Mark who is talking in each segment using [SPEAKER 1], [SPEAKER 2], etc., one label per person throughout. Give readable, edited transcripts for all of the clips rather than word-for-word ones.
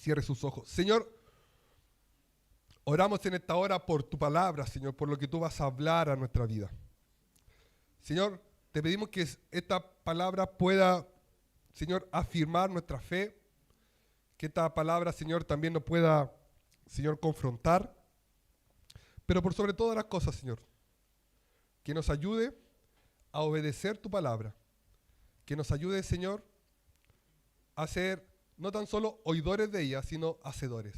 [SPEAKER 1] Cierre sus ojos. Señor, oramos en esta hora por tu palabra, Señor, por lo que tú vas a hablar a nuestra vida. Señor, te pedimos que esta palabra pueda, Señor, afirmar nuestra fe, que esta palabra, Señor, también nos pueda, Señor, confrontar, pero por sobre todas las cosas, Señor, que nos ayude a obedecer tu palabra, que nos ayude, Señor, a ser no tan solo oidores de ella, sino hacedores.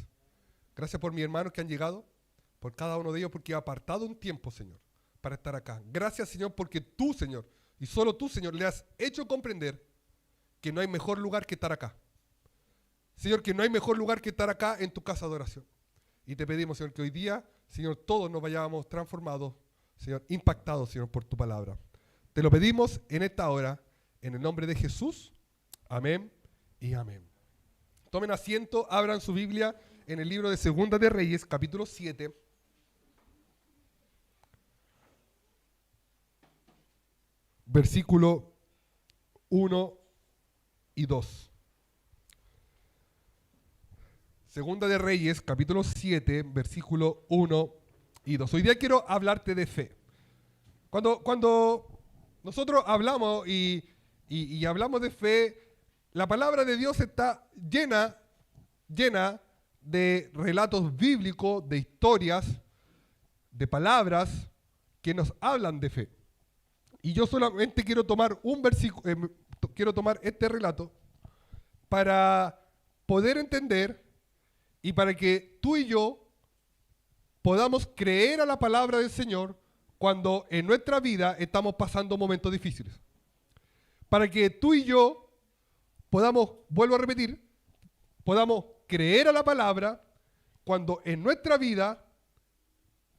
[SPEAKER 1] Gracias por mis hermanos que han llegado, por cada uno de ellos, porque ha apartado un tiempo, Señor, para estar acá. Gracias, Señor, porque tú, Señor, y solo tú, Señor, le has hecho comprender que no hay mejor lugar que estar acá. Señor, que no hay mejor lugar que estar acá en tu casa de oración. Y te pedimos, Señor, que hoy día, Señor, todos nos vayamos transformados, Señor, impactados, Señor, por tu palabra. Te lo pedimos en esta hora, en el nombre de Jesús. Amén y amén. Tomen asiento, abran su Biblia en el libro de Segunda de Reyes, capítulo 7. Versículo 1 y 2. Segunda de Reyes, capítulo 7, versículo 1 y 2. Hoy día quiero hablarte de fe. Cuando nosotros hablamos y hablamos de fe, la palabra de Dios está llena de relatos bíblicos, de historias, de palabras que nos hablan de fe. Y yo solamente quiero tomar un versículo, quiero tomar este relato para poder entender y para que tú y yo podamos creer a la palabra del Señor cuando en nuestra vida estamos pasando momentos difíciles. Para que tú y yo podamos, vuelvo a repetir, podamos creer a la palabra cuando en nuestra vida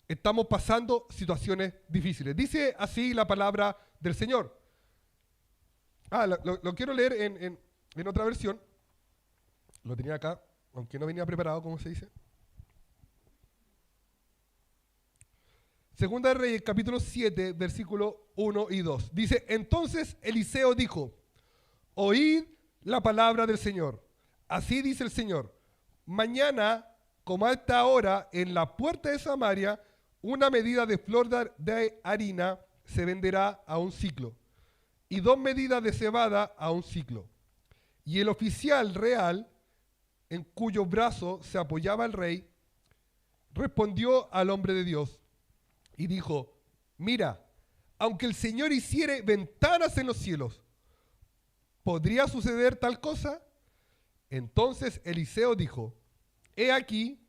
[SPEAKER 1] estamos pasando situaciones difíciles. Dice así la palabra del Señor. Lo quiero leer en otra versión. Lo tenía acá, aunque no venía preparado, ¿cómo se dice? Segunda de Reyes, capítulo 7, versículo 1 y 2. Dice, entonces Eliseo dijo, oíd la palabra del Señor. Así dice el Señor, mañana, como a esta hora, en la puerta de Samaria, una medida de flor de harina se venderá a un siclo, y 2 medidas de cebada a un siclo. Y el oficial real, en cuyo brazo se apoyaba el rey, respondió al hombre de Dios y dijo, mira, aunque el Señor hiciere ventanas en los cielos, ¿podría suceder tal cosa? Entonces Eliseo dijo, he aquí,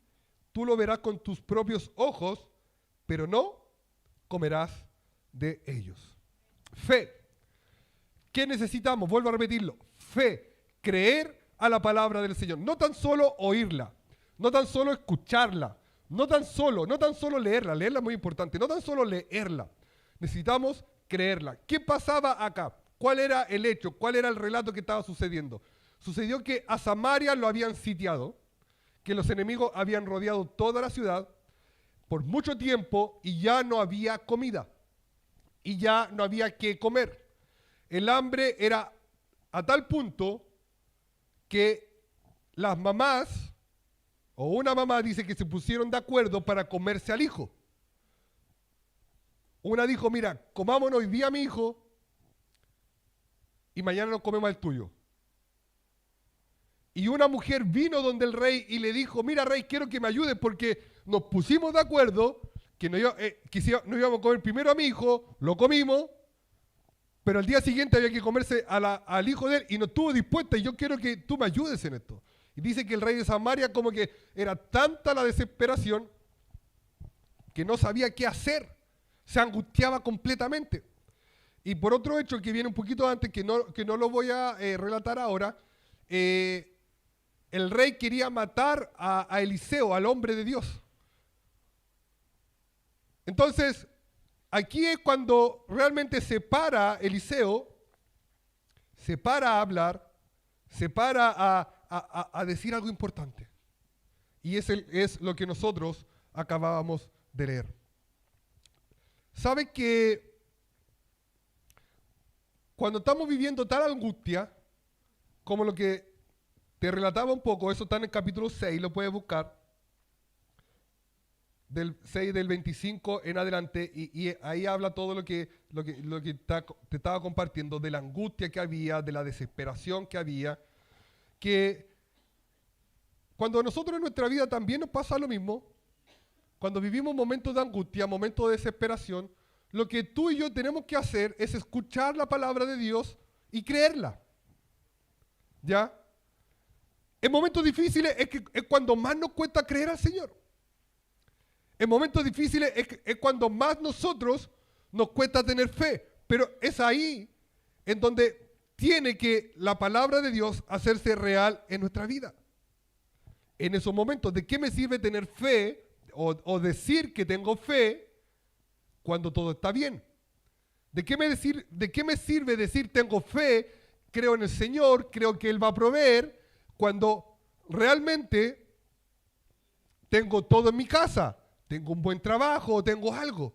[SPEAKER 1] tú lo verás con tus propios ojos, pero no comerás de ellos. Fe. ¿Qué necesitamos? Vuelvo a repetirlo. Fe. Creer a la palabra del Señor. No tan solo oírla, no tan solo escucharla, no tan solo leerla. Leerla es muy importante. No tan solo leerla. Necesitamos creerla. ¿Qué pasaba acá? ¿Cuál era el hecho? ¿Cuál era el relato que estaba sucediendo? Sucedió que a Samaria lo habían sitiado, que los enemigos habían rodeado toda la ciudad por mucho tiempo y ya no había comida y ya no había qué comer. El hambre era a tal punto que las mamás, o una mamá dice que se pusieron de acuerdo para comerse al hijo. Una dijo, mira, comámonos hoy día a mi hijo y mañana nos comemos al tuyo. Y una mujer vino donde el rey y le dijo, mira rey, quiero que me ayudes porque nos pusimos de acuerdo que no íbamos a comer primero a mi hijo, lo comimos, pero al día siguiente había que comerse al hijo de él y no estuvo dispuesta y yo quiero que tú me ayudes en esto. Y dice que el rey de Samaria como que era tanta la desesperación que no sabía qué hacer, se angustiaba completamente. Y por otro hecho que viene un poquito antes, que no lo voy a relatar ahora, el rey quería matar a Eliseo, al hombre de Dios. Entonces, aquí es cuando realmente se para Eliseo, se para a hablar, se para a decir algo importante. Y es lo que nosotros acabábamos de leer. ¿Sabe que cuando estamos viviendo tal angustia como lo que te relataba un poco, eso está en el capítulo 6, lo puedes buscar, del 6 del 25 en adelante, y ahí habla todo te estaba compartiendo, de la angustia que había, de la desesperación que había, que cuando nosotros en nuestra vida también nos pasa lo mismo, cuando vivimos momentos de angustia, momentos de desesperación, lo que tú y yo tenemos que hacer es escuchar la palabra de Dios y creerla. ¿Ya? En momentos difíciles es cuando más nos cuesta creer al Señor. En momentos difíciles es cuando más nosotros nos cuesta tener fe. Pero es ahí en donde tiene que la palabra de Dios hacerse real en nuestra vida. En esos momentos, ¿de qué me sirve tener fe o decir que tengo fe cuando todo está bien? ¿De qué me sirve decir tengo fe, creo en el Señor, creo que Él va a proveer, cuando realmente tengo todo en mi casa, tengo un buen trabajo, tengo algo?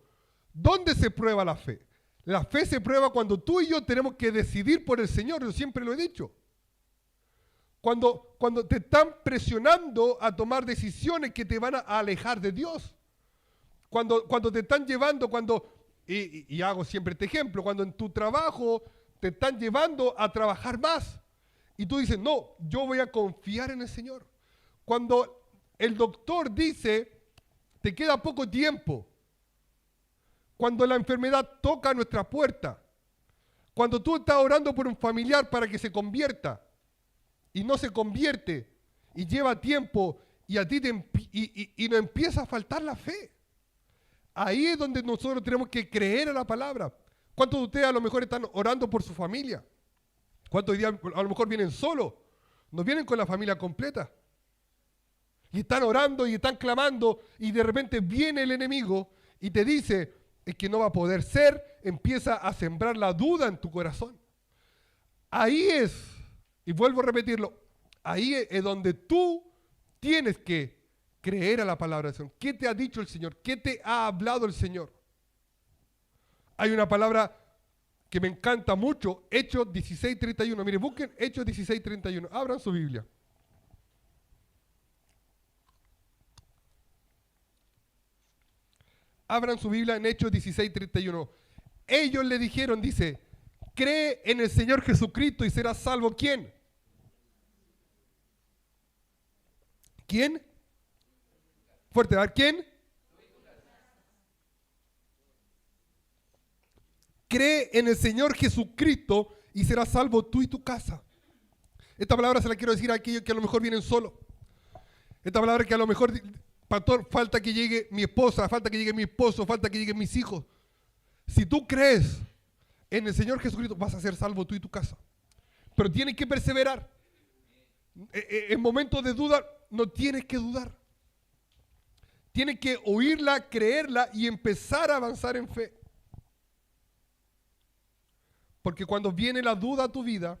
[SPEAKER 1] ¿Dónde se prueba la fe? La fe se prueba cuando tú y yo tenemos que decidir por el Señor, yo siempre lo he dicho. Cuando te están presionando a tomar decisiones que te van a alejar de Dios. Cuando te están llevando, y hago siempre este ejemplo, cuando en tu trabajo te están llevando a trabajar más. Y tú dices, no, yo voy a confiar en el Señor. Cuando el doctor dice, te queda poco tiempo. Cuando la enfermedad toca nuestra puerta. Cuando tú estás orando por un familiar para que se convierta y no se convierte y lleva tiempo y a ti y nos empieza a faltar la fe. Ahí es donde nosotros tenemos que creer a la palabra. ¿Cuántos de ustedes a lo mejor están orando por su familia? ¿Cuántos hoy día a lo mejor vienen solos? No vienen con la familia completa. Y están orando y están clamando y de repente viene el enemigo y te dice, es que no va a poder ser, empieza a sembrar la duda en tu corazón. Ahí es, y vuelvo a repetirlo, ahí es donde tú tienes que creer a la palabra del Señor. ¿Qué te ha dicho el Señor? ¿Qué te ha hablado el Señor? Hay una palabra que me encanta mucho, Hechos 16:31. Mire, busquen Hechos 16:31. Abran su Biblia. Abran su Biblia en Hechos 16:31. Ellos le dijeron, dice, cree en el Señor Jesucristo y serás salvo. ¿Quién? ¿Quién? Fuerte, a ver, ¿quién? Cree en el Señor Jesucristo y serás salvo tú y tu casa. Esta palabra se la quiero decir a aquellos que a lo mejor vienen solos. Esta palabra que a lo mejor, pastor, falta que llegue mi esposa, falta que llegue mi esposo, falta que lleguen mis hijos. Si tú crees en el Señor Jesucristo, vas a ser salvo tú y tu casa. Pero tienes que perseverar. En momentos de duda, no tienes que dudar. Tienes que oírla, creerla y empezar a avanzar en fe. Porque cuando viene la duda a tu vida,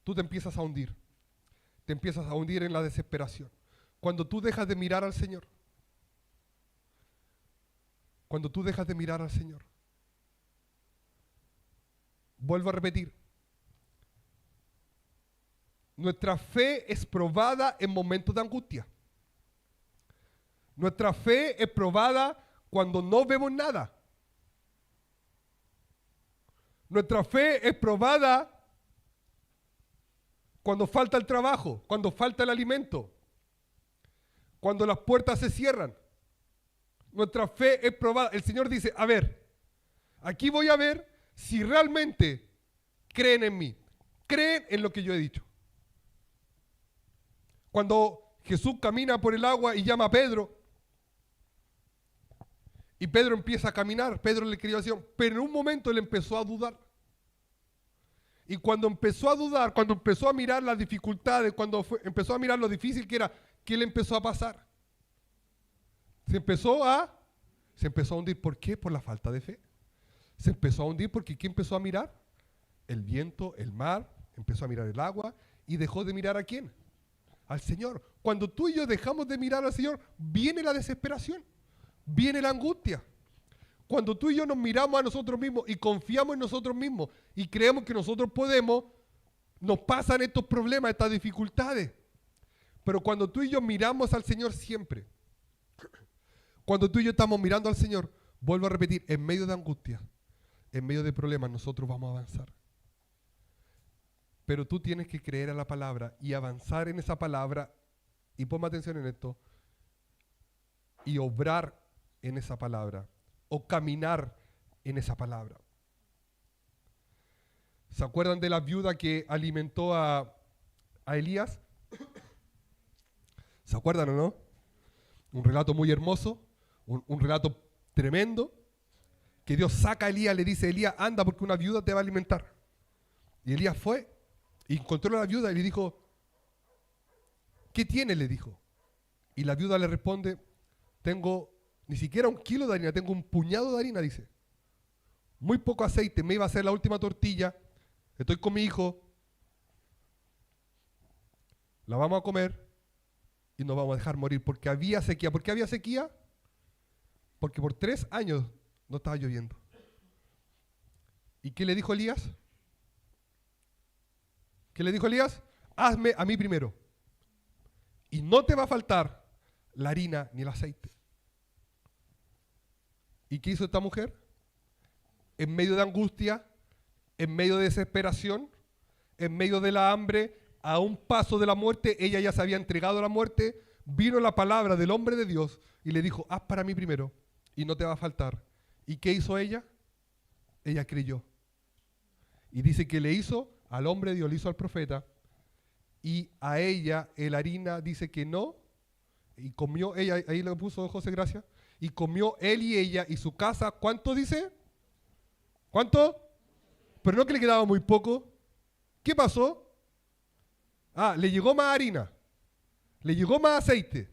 [SPEAKER 1] tú te empiezas a hundir. Te empiezas a hundir en la desesperación. Cuando tú dejas de mirar al Señor. Cuando tú dejas de mirar al Señor. Vuelvo a repetir. Nuestra fe es probada en momentos de angustia. Nuestra fe es probada cuando no vemos nada. Nuestra fe es probada cuando falta el trabajo, cuando falta el alimento, cuando las puertas se cierran. Nuestra fe es probada. El Señor dice, a ver, aquí voy a ver si realmente creen en mí, creen en lo que yo he dicho. Cuando Jesús camina por el agua y llama a Pedro, y Pedro empieza a caminar, Pedro le quería decir, pero en un momento él empezó a dudar. Y cuando empezó a dudar, cuando empezó a mirar las dificultades, empezó a mirar lo difícil que era, ¿qué le empezó a pasar? Se empezó a hundir. ¿Por qué? Por la falta de fe. Se empezó a hundir porque ¿qué empezó a mirar? El viento, el mar, empezó a mirar el agua y dejó de mirar ¿a quién? Al Señor. Cuando tú y yo dejamos de mirar al Señor, viene la desesperación. Viene la angustia. Cuando tú y yo nos miramos a nosotros mismos y confiamos en nosotros mismos y creemos que nosotros podemos, nos pasan estos problemas, estas dificultades. Pero cuando tú y yo miramos al Señor siempre, cuando tú y yo estamos mirando al Señor, vuelvo a repetir, en medio de angustia, en medio de problemas, nosotros vamos a avanzar. Pero tú tienes que creer a la palabra y avanzar en esa palabra, y ponme atención en esto, y obrar en esa palabra, o caminar en esa palabra. ¿Se acuerdan de la viuda que alimentó a Elías? ¿Se acuerdan o no? Un relato muy hermoso, un relato tremendo, que Dios saca a Elías, le dice, Elías, anda porque una viuda te va a alimentar. Y Elías fue y encontró a la viuda y le dijo, ¿qué tiene? Le dijo. Y la viuda le responde, tengo ni siquiera 1 kilo de harina, tengo un puñado de harina, dice. Muy poco aceite, me iba a hacer la última tortilla, estoy con mi hijo, la vamos a comer y nos vamos a dejar morir porque había sequía. ¿Por qué había sequía? Porque por 3 años no estaba lloviendo. ¿Y qué le dijo Elías? ¿Qué le dijo Elías? Hazme a mí primero. Y no te va a faltar la harina ni el aceite. ¿Y qué hizo esta mujer? En medio de angustia, en medio de desesperación, en medio de la hambre, a un paso de la muerte, ella ya se había entregado a la muerte, vino la palabra del hombre de Dios y le dijo, haz para mí primero y no te va a faltar. ¿Y qué hizo ella? Ella creyó. Y dice que le hizo al hombre de Dios, le hizo al profeta, y a ella el harina dice que no, y comió ella, ahí le puso José Gracia, y comió él y ella y su casa, ¿cuánto dice? ¿Cuánto? Pero no que le quedaba muy poco. ¿Qué pasó? Le llegó más harina, le llegó más aceite.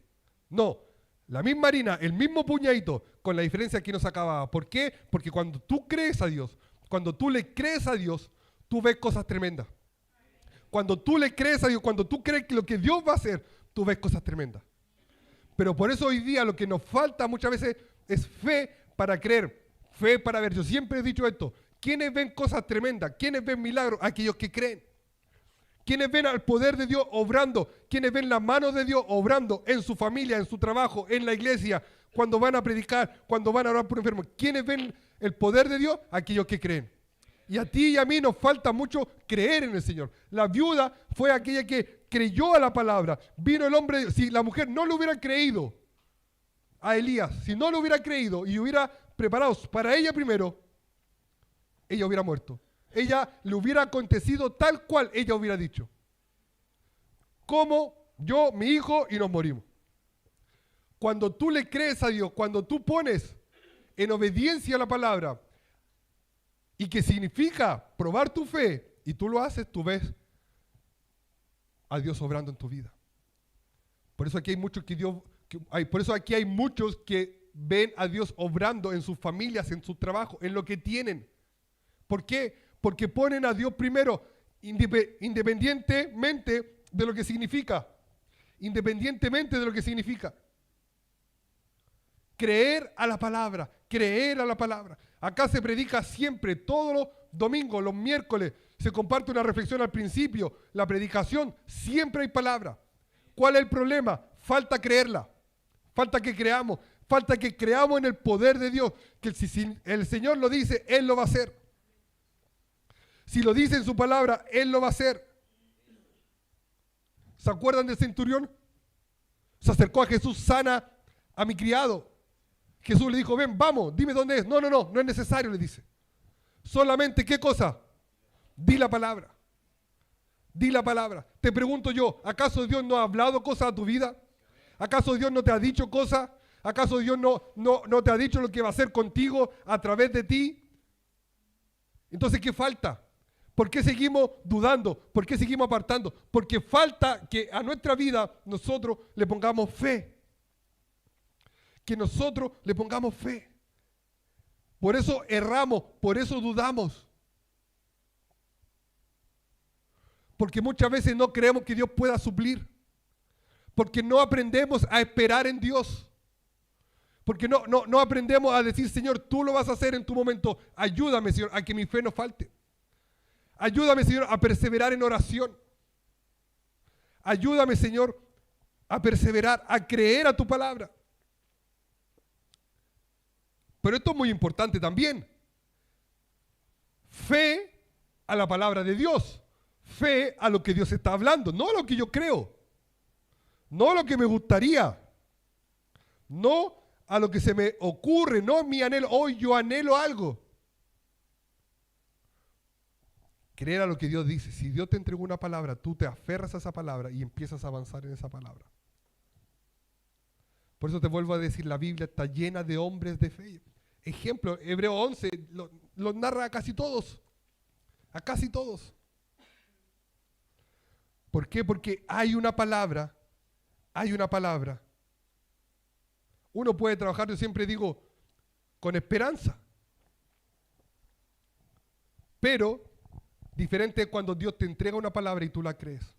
[SPEAKER 1] No, la misma harina, el mismo puñadito, con la diferencia que no se acababa. ¿Por qué? Porque cuando tú crees a Dios, cuando tú le crees a Dios, tú ves cosas tremendas. Cuando tú le crees a Dios, cuando tú crees que lo que Dios va a hacer, tú ves cosas tremendas. Pero por eso hoy día lo que nos falta muchas veces es fe para creer, fe para ver. Yo siempre he dicho esto, ¿quiénes ven cosas tremendas? ¿Quiénes ven milagros? Aquellos que creen. ¿Quiénes ven al poder de Dios obrando? ¿Quiénes ven la mano de Dios obrando en su familia, en su trabajo, en la iglesia, cuando van a predicar, cuando van a orar por enfermos? ¿Quiénes ven el poder de Dios? Aquellos que creen. Y a ti y a mí nos falta mucho creer en el Señor. La viuda fue aquella que creyó a la palabra. Vino el hombre, si la mujer no le hubiera creído a Elías, si no le hubiera creído y hubiera preparado para ella primero, ella hubiera muerto. Ella le hubiera acontecido tal cual ella hubiera dicho. Como yo, mi hijo, y nos morimos. Cuando tú le crees a Dios, cuando tú pones en obediencia a la palabra, y que significa probar tu fe, y tú lo haces, tú ves a Dios obrando en tu vida. Por eso aquí hay muchos por eso aquí hay muchos que ven a Dios obrando en sus familias, en su trabajo, en lo que tienen. ¿Por qué? Porque ponen a Dios primero, independientemente de lo que significa. Independientemente de lo que significa. Creer a la palabra, creer a la palabra. Acá se predica siempre, todos los domingos, los miércoles, se comparte una reflexión al principio, la predicación, siempre hay palabra. ¿Cuál es el problema? Falta creerla, falta que creamos en el poder de Dios, que si el Señor lo dice, Él lo va a hacer. Si lo dice en su palabra, Él lo va a hacer. ¿Se acuerdan del centurión? Se acercó a Jesús, sana a mi criado. Jesús le dijo, ven, vamos, dime dónde es. No es necesario, le dice. Solamente, ¿qué cosa? Di la palabra. Di la palabra. Te pregunto yo, ¿acaso Dios no ha hablado cosas a tu vida? ¿Acaso Dios no te ha dicho cosas? ¿Acaso Dios no te ha dicho lo que va a hacer contigo a través de ti? Entonces, ¿qué falta? ¿Por qué seguimos dudando? ¿Por qué seguimos apartando? Porque falta que a nuestra vida nosotros le pongamos fe. Que nosotros le pongamos fe. Por eso erramos, por eso dudamos. Porque muchas veces no creemos que Dios pueda suplir. Porque no aprendemos a esperar en Dios. Porque no aprendemos a decir, Señor, tú lo vas a hacer en tu momento. Ayúdame, Señor, a que mi fe no falte. Ayúdame, Señor, a perseverar en oración. Ayúdame, Señor, a perseverar, a creer a tu palabra. Pero esto es muy importante también. Fe a la palabra de Dios. Fe a lo que Dios está hablando, no a lo que yo creo. No a lo que me gustaría. No a lo que se me ocurre, no a mi anhelo. Hoy yo anhelo algo. Creer a lo que Dios dice. Si Dios te entregó una palabra, tú te aferras a esa palabra y empiezas a avanzar en esa palabra. Por eso te vuelvo a decir, la Biblia está llena de hombres de fe. Ejemplo, Hebreo 11 lo narra a casi todos. A casi todos. ¿Por qué? Porque hay una palabra. Hay una palabra. Uno puede trabajar, yo siempre digo, con esperanza. Pero diferente es cuando Dios te entrega una palabra y tú la crees.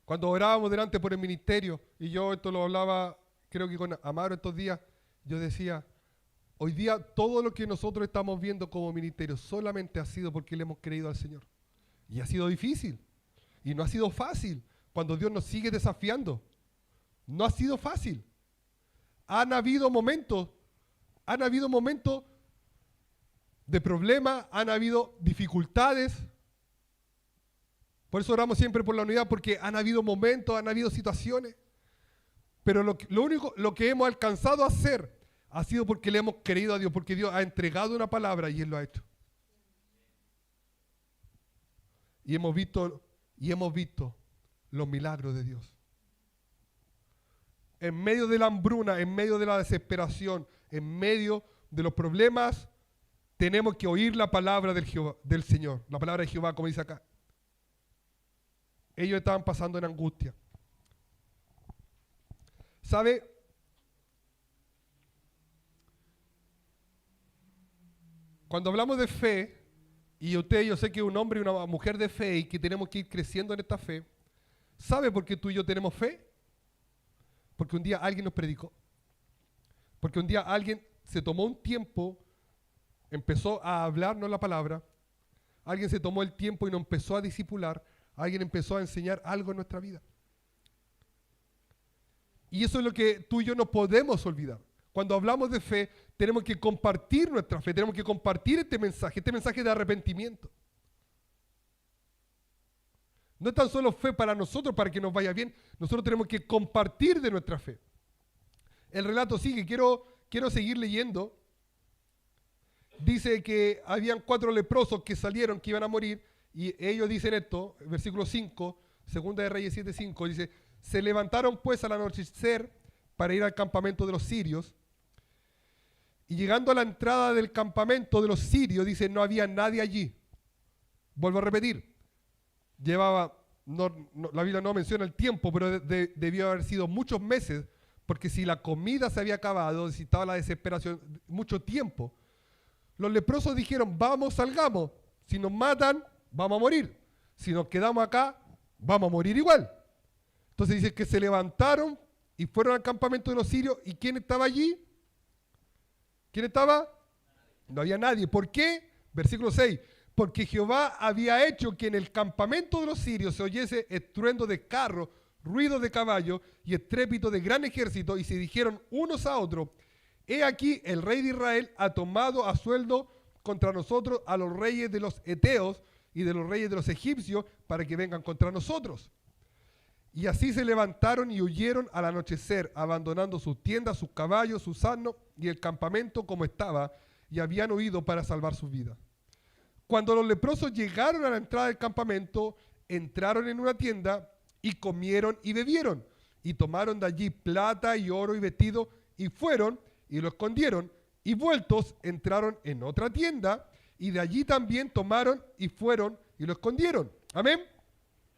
[SPEAKER 1] Cuando orábamos delante por el ministerio, y yo esto lo hablaba, creo que con Amaro estos días, yo decía, hoy día todo lo que nosotros estamos viendo como ministerio solamente ha sido porque le hemos creído al Señor. Y ha sido difícil. Y no ha sido fácil cuando Dios nos sigue desafiando. No ha sido fácil. Han habido momentos de problemas, han habido dificultades. Por eso oramos siempre por la unidad, porque han habido momentos, han habido situaciones. Pero lo que hemos alcanzado a hacer ha sido porque le hemos creído a Dios, porque Dios ha entregado una palabra y Él lo ha hecho. Y hemos visto los milagros de Dios. En medio de la hambruna, en medio de la desesperación, en medio de los problemas, tenemos que oír la palabra del Señor, la palabra de Jehová, como dice acá. Ellos estaban pasando en angustia. ¿Sabe? Cuando hablamos de fe, y yo sé que es un hombre y una mujer de fe y que tenemos que ir creciendo en esta fe, ¿sabe por qué tú y yo tenemos fe? Porque un día alguien nos predicó. Porque un día alguien se tomó un tiempo, empezó a hablarnos la palabra, alguien se tomó el tiempo y nos empezó a discipular, alguien empezó a enseñar algo en nuestra vida. Y eso es lo que tú y yo no podemos olvidar. Cuando hablamos de fe, tenemos que compartir nuestra fe, tenemos que compartir este mensaje de arrepentimiento. No es tan solo fe para nosotros, para que nos vaya bien, nosotros tenemos que compartir de nuestra fe. El relato sigue, quiero seguir leyendo. Dice que habían 4 leprosos que salieron, que iban a morir, y ellos dicen esto, versículo 5, Segunda de Reyes 7:5, dice, se levantaron pues al anochecer para ir al campamento de los sirios, y llegando a la entrada del campamento de los sirios, dice, no había nadie allí. Vuelvo a repetir, la Biblia no menciona el tiempo, pero debió haber sido muchos meses, porque si la comida se había acabado, si estaba la desesperación, mucho tiempo. Los leprosos dijeron, vamos, salgamos, si nos matan, vamos a morir, si nos quedamos acá, vamos a morir igual. Entonces dice que se levantaron y fueron al campamento de los sirios, ¿y quién estaba allí? ¿Quién estaba? No había nadie. ¿Por qué? Versículo 6. Porque Jehová había hecho que en el campamento de los sirios se oyese estruendo de carro, ruido de caballo y estrépito de gran ejército, y se dijeron unos a otros, he aquí el rey de Israel ha tomado a sueldo contra nosotros a los reyes de los heteos y de los reyes de los egipcios para que vengan contra nosotros. Y así se levantaron y huyeron al anochecer, abandonando sus tiendas, sus caballos, sus asnos y el campamento como estaba, y habían huido para salvar sus vidas. Cuando los leprosos llegaron a la entrada del campamento, entraron en una tienda y comieron y bebieron, y tomaron de allí plata y oro y vestido, y fueron y lo escondieron, y vueltos entraron en otra tienda, y de allí también tomaron y fueron y lo escondieron. Amén.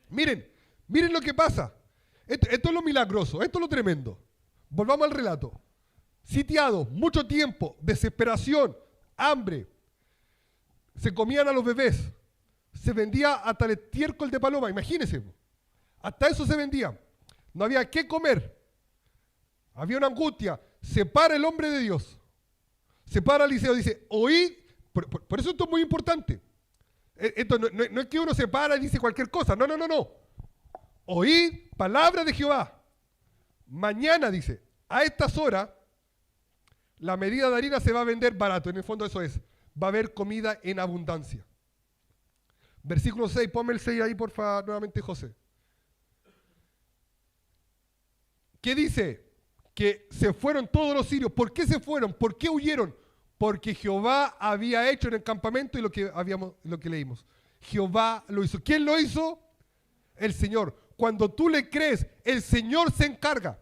[SPEAKER 1] Miren lo que pasa. Esto es lo milagroso, esto es lo tremendo. Volvamos al relato. Sitiados, mucho tiempo, desesperación, hambre. Se comían a los bebés. Se vendía hasta el estiércol de paloma, imagínense. Hasta eso se vendía. No había qué comer. Había una angustia. Se para el hombre de Dios. Se para Eliseo, dice, oíd. Por eso esto es muy importante. Esto no es que uno se para y dice cualquier cosa. No. Oíd palabra de Jehová. Mañana, dice, a estas horas, la medida de harina se va a vender barato. En el fondo eso es. Va a haber comida en abundancia. Versículo 6, ponme el 6 ahí, por favor, nuevamente, José. ¿Qué dice? Que se fueron todos los sirios. ¿Por qué se fueron? ¿Por qué huyeron? Porque Jehová había hecho en el campamento y lo que leímos. Jehová lo hizo. ¿Quién lo hizo? El Señor. Cuando tú le crees, el Señor se encarga.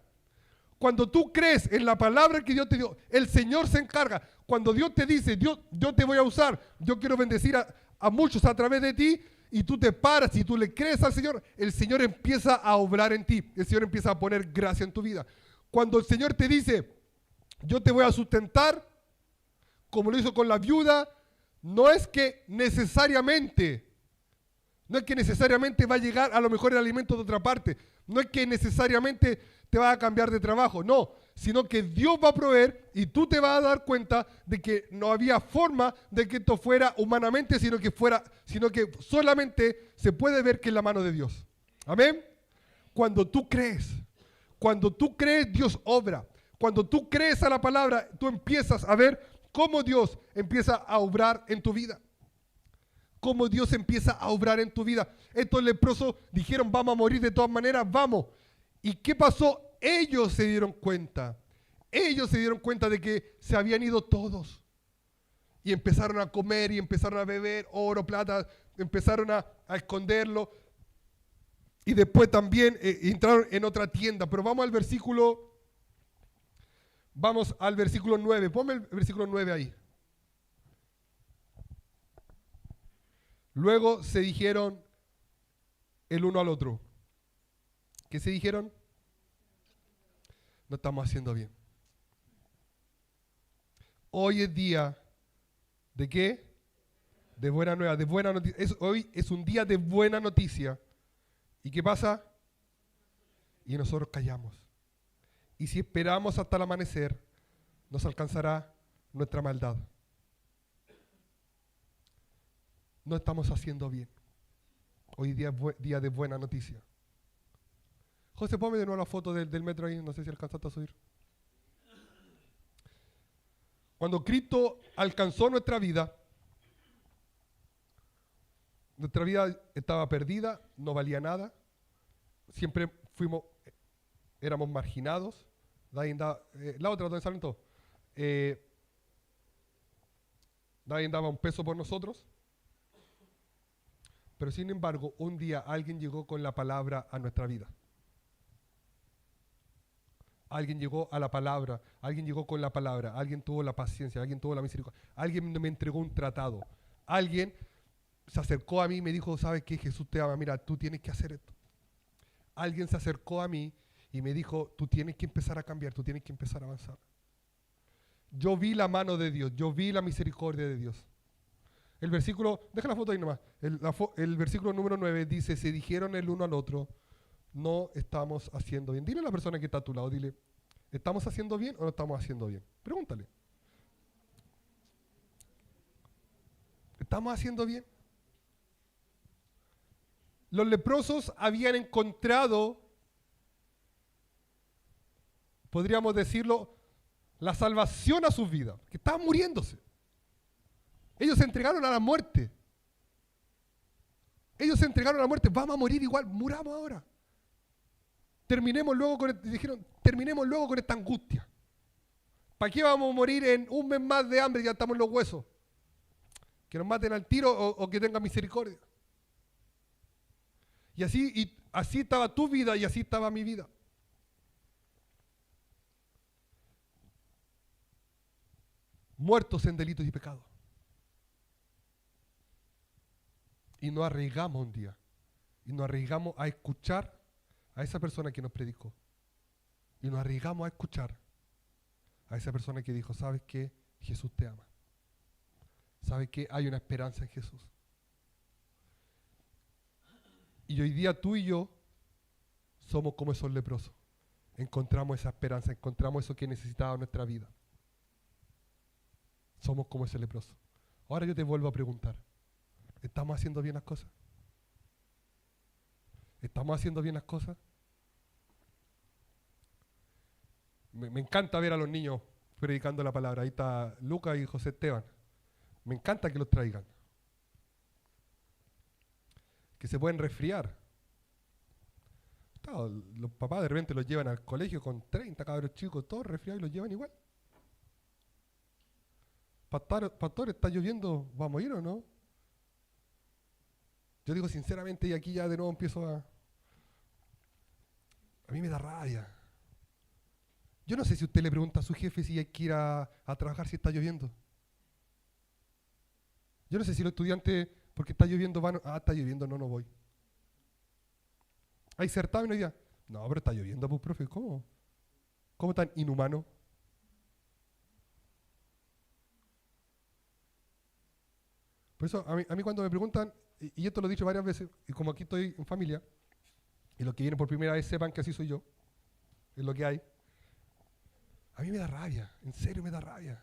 [SPEAKER 1] Cuando tú crees en la palabra que Dios te dio, el Señor se encarga. Cuando Dios te dice, yo te voy a usar, yo quiero bendecir a muchos a través de ti, y tú te paras y tú le crees al Señor, el Señor empieza a obrar en ti. El Señor empieza a poner gracia en tu vida. Cuando el Señor te dice, yo te voy a sustentar, como lo hizo con la viuda, no es que necesariamente va a llegar a lo mejor el alimento de otra parte. No es que necesariamente te va a cambiar de trabajo, no, sino que Dios va a proveer y tú te vas a dar cuenta de que no había forma de que esto fuera humanamente, sino que solamente se puede ver que es la mano de Dios. Amén. Cuando tú crees, Dios obra. Cuando tú crees a la palabra, tú empiezas a ver cómo Dios empieza a obrar en tu vida. Cómo Dios empieza a obrar en tu vida. Estos leprosos dijeron, vamos a morir de todas maneras, vamos. ¿Y qué pasó? Ellos se dieron cuenta. Ellos se dieron cuenta de que se habían ido todos. Y empezaron a comer y empezaron a beber oro, plata, empezaron a esconderlo. Y después también entraron en otra tienda. Pero vamos al versículo 9. Ponme el versículo 9 ahí. Luego se dijeron el uno al otro. ¿Qué se dijeron? No estamos haciendo bien. Hoy es día ¿de qué? De buena nueva, de buena noticia. Hoy es un día de buena noticia. ¿Y qué pasa? Y nosotros callamos. Y si esperamos hasta el amanecer, nos alcanzará nuestra maldad. No estamos haciendo bien. Hoy día es día de buena noticia. José, ponme de nuevo la foto del metro ahí, no sé si alcanzaste a subir. Cuando Cristo alcanzó nuestra vida estaba perdida, no valía nada, siempre éramos marginados. La otra, ¿dónde salen todos? Nadie daba un peso por nosotros. Pero sin embargo, un día alguien llegó con la palabra a nuestra vida. Alguien llegó a la palabra, alguien llegó con la palabra, alguien tuvo la paciencia, alguien tuvo la misericordia, alguien me entregó un tratado, alguien se acercó a mí y me dijo, ¿sabes qué? Jesús te ama, mira, tú tienes que hacer esto. Alguien se acercó a mí y me dijo, tú tienes que empezar a cambiar, tú tienes que empezar a avanzar. Yo vi la mano de Dios, yo vi la misericordia de Dios. El versículo, deja la foto ahí nomás, el versículo número 9 dice, se dijeron el uno al otro, no estamos haciendo bien. Dile a la persona que está a tu lado, dile, ¿estamos haciendo bien o no estamos haciendo bien? Pregúntale. ¿Estamos haciendo bien? Los leprosos habían encontrado, podríamos decirlo, la salvación a sus vidas, que estaban muriéndose. Ellos se entregaron a la muerte. Vamos a morir igual, muramos ahora. Terminemos luego con esta angustia. ¿Para qué vamos a morir en un mes más de hambre? Ya estamos en los huesos. Que nos maten al tiro o que tengan misericordia. Y así estaba tu vida y así estaba mi vida. Muertos en delitos y pecados. Y nos arriesgamos un día. Y nos arriesgamos a escuchar a esa persona que nos predicó. Y nos arriesgamos a escuchar a esa persona que dijo, ¿sabes qué? Jesús te ama. ¿Sabes qué? Hay una esperanza en Jesús. Y hoy día tú y yo somos como esos leprosos. Encontramos esa esperanza, encontramos eso que necesitaba nuestra vida. Somos como ese leproso. Ahora yo te vuelvo a preguntar, ¿estamos haciendo bien las cosas? ¿Estamos haciendo bien las cosas? Me encanta ver a los niños predicando la palabra. Ahí está Lucas y José Esteban. Me encanta que los traigan. Que se pueden resfriar. Claro, los papás de repente los llevan al colegio con 30 cabros chicos, todos resfriados y los llevan igual. Pastor, está lloviendo, ¿vamos a ir o no? Yo digo sinceramente, y aquí ya de nuevo empiezo a... A mí me da rabia. Yo no sé si usted le pregunta a su jefe si hay que ir a trabajar si está lloviendo. Yo no sé si los estudiantes, porque está lloviendo, van... Ah, está lloviendo, no voy. ¿Hay certamen hoy día? No, pero está lloviendo, pues, profe, ¿cómo? ¿Cómo tan inhumano? Por eso, a mí cuando me preguntan, y esto lo he dicho varias veces, y como aquí estoy en familia, y los que vienen por primera vez sepan que así soy yo, es lo que hay, a mí me da rabia, en serio me da rabia.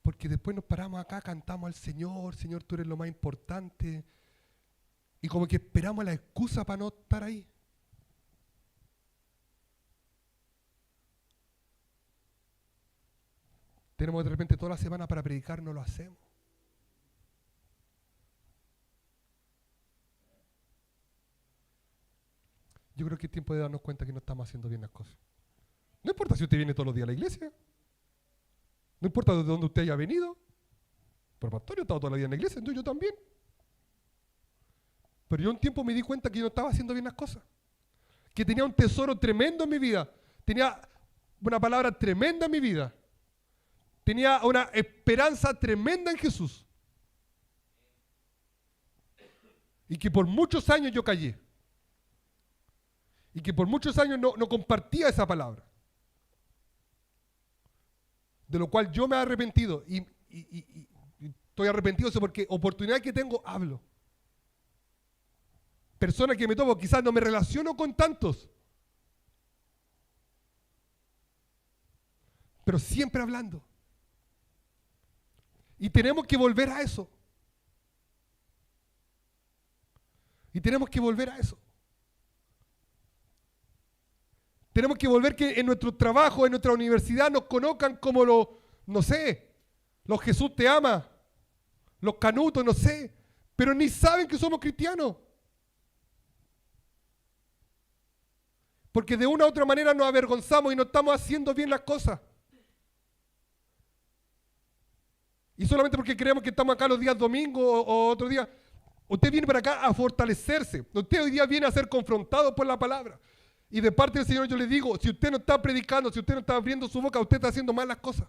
[SPEAKER 1] Porque después nos paramos acá, cantamos al Señor, Señor, tú eres lo más importante, y como que esperamos la excusa para no estar ahí. Tenemos de repente toda la semana para predicar, no lo hacemos. Yo creo que es tiempo de darnos cuenta que no estamos haciendo bien las cosas. No importa si usted viene todos los días a la iglesia. No importa de dónde usted haya venido. Pero pastor, yo he estado toda la vida en la iglesia, entonces yo también. Pero yo un tiempo me di cuenta que yo no estaba haciendo bien las cosas. Que tenía un tesoro tremendo en mi vida. Tenía una palabra tremenda en mi vida. Tenía una esperanza tremenda en Jesús. Y que por muchos años yo callé. Y que por muchos años no compartía esa palabra. De lo cual yo me he arrepentido. Y estoy arrepentido porque oportunidad que tengo, hablo. Personas que me tomo, quizás no me relaciono con tantos. Pero siempre hablando. Y tenemos que volver a eso. Y tenemos que volver a eso. Tenemos que volver que en nuestro trabajo, en nuestra universidad nos conozcan como no sé, los Jesús te ama, los canutos, no sé, pero ni saben que somos cristianos. Porque de una u otra manera nos avergonzamos y no estamos haciendo bien las cosas. Y solamente porque creemos que estamos acá los días domingos o otro día, usted viene para acá a fortalecerse. Usted hoy día viene a ser confrontado por la palabra. Y de parte del Señor yo le digo, si usted no está predicando, si usted no está abriendo su boca, usted está haciendo mal las cosas.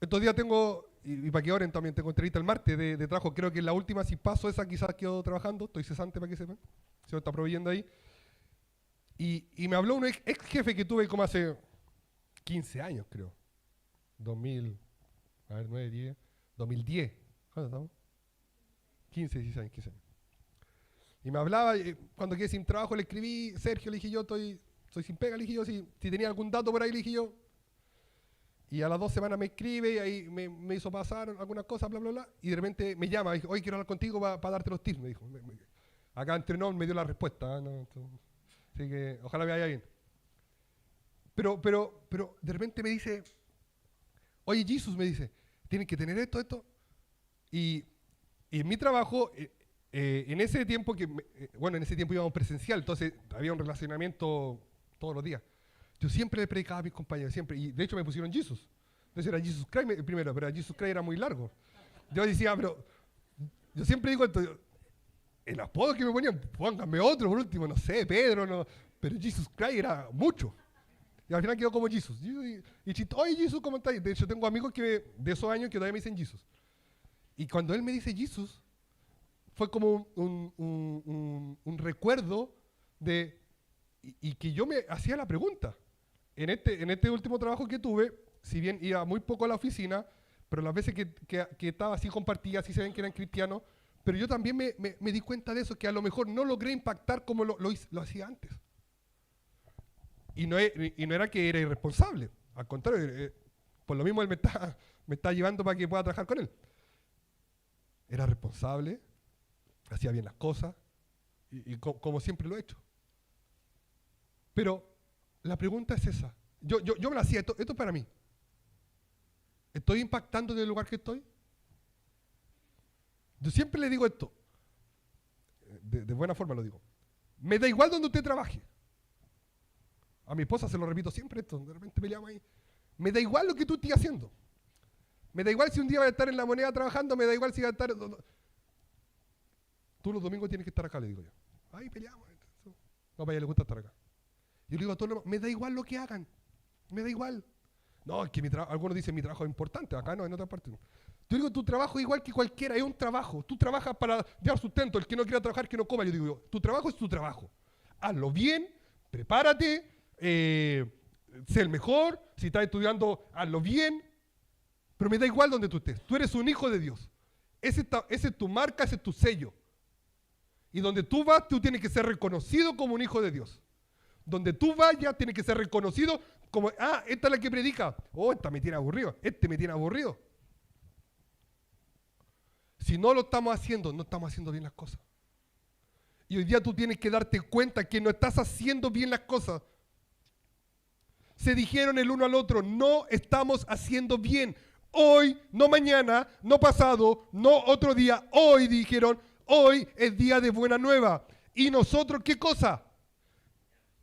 [SPEAKER 1] Estos días tengo, y para que oren también, tengo entrevista el martes de trabajo. Creo que la última, si paso esa, quizás quedo trabajando. Estoy cesante para que sepan. Se lo está proveyendo ahí. Y me habló un ex jefe que tuve como hace 15 años, creo. 2000, a ver, 9, 10, 2010. ¿Cuándo estamos? 15, 16 años, 15 años. Y me hablaba, cuando quedé sin trabajo le escribí, Sergio, le dije yo, soy sin pega, le dije yo, si tenía algún dato por ahí, le dije yo. Y a las 2 semanas me escribe y ahí me hizo pasar algunas cosas, bla, bla, bla. Y de repente me llama, dijo, hoy quiero hablar contigo para darte los tips, me dijo. Acá entrenó, me dio la respuesta. ¿No? Así que ojalá me vaya bien. Pero de repente me dice, oye, Jesús, me dice, tienes que tener esto. Y en mi trabajo, en ese tiempo en ese tiempo íbamos presencial, entonces había un relacionamiento todos los días. Yo siempre le predicaba a mis compañeros, siempre, y de hecho me pusieron Jesús. Entonces era Jesus Christ primero, pero Jesus Christ era muy largo. Yo decía, pero yo siempre digo esto, el apodo que me ponían, pónganme otro por último, no sé, Pedro, no, pero Jesus Christ era mucho. Y al final quedó como Jesus. Y chito, oye Jesús, ¿cómo estás? De hecho tengo amigos de esos años que todavía me dicen Jesús. Y cuando él me dice Jesús, fue como un recuerdo de, y que yo me hacía la pregunta. En este último trabajo que tuve, si bien iba muy poco a la oficina, pero las veces que estaba así compartía, así se ven que eran cristianos, pero yo también me di cuenta de eso, que a lo mejor no logré impactar como lo hacía antes. Y no era que era irresponsable, al contrario, por lo mismo él me está llevando para que pueda trabajar con él. era responsable, hacía bien las cosas, y como siempre lo he hecho. Pero la pregunta es esa. Yo me la hacía, esto es para mí. ¿Estoy impactando en el lugar que estoy? Yo siempre le digo esto, de buena forma lo digo. Me da igual donde usted trabaje. A mi esposa se lo repito siempre esto, de repente peleamos ahí. Me da igual lo que tú estés haciendo. Me da igual si un día vas a estar en La Moneda trabajando, me da igual si vas a estar... Tú los domingos tienes que estar acá, le digo yo. Ahí peleamos. No, para ella le gusta estar acá. Yo le digo a todos los... Me da igual lo que hagan. Me da igual. No, es que algunos dicen mi trabajo es importante, acá no, en otra parte no. Yo digo, tu trabajo es igual que cualquiera, es un trabajo. Tú trabajas para llevar sustento, el que no quiera trabajar, que no coma. Yo digo, tu trabajo es tu trabajo. Hazlo bien, prepárate, sé el mejor, si estás estudiando, hazlo bien, pero me da igual donde tú estés. Tú eres un hijo de Dios. Ese es tu marca, ese es tu sello. Y donde tú vas, tú tienes que ser reconocido como un hijo de Dios. Donde tú vayas, tienes que ser reconocido como, esta es la que predica. Oh, esta me tiene aburrido, este me tiene aburrido. Si no lo estamos haciendo, no estamos haciendo bien las cosas. Y hoy día tú tienes que darte cuenta que no estás haciendo bien las cosas. Se dijeron el uno al otro, no estamos haciendo bien. Hoy, no mañana, no pasado, no otro día. Hoy dijeron, hoy es día de buena nueva. ¿Y nosotros qué cosa?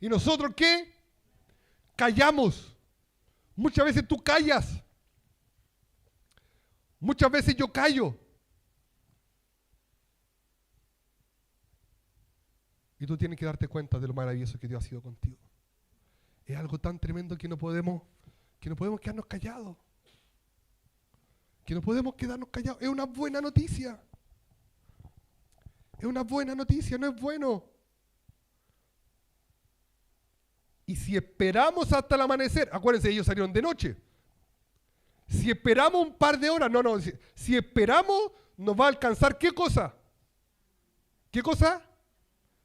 [SPEAKER 1] ¿Y nosotros qué? Callamos. Muchas veces tú callas. Muchas veces yo callo. Y tú tienes que darte cuenta de lo maravilloso que Dios ha sido contigo. Es algo tan tremendo que no podemos quedarnos callados. Que no podemos quedarnos callados. Es una buena noticia. Es una buena noticia, no es bueno. Y si esperamos hasta el amanecer, acuérdense, ellos salieron de noche. Si esperamos un par de horas, si esperamos, nos va a alcanzar ¿qué cosa? ¿Qué cosa?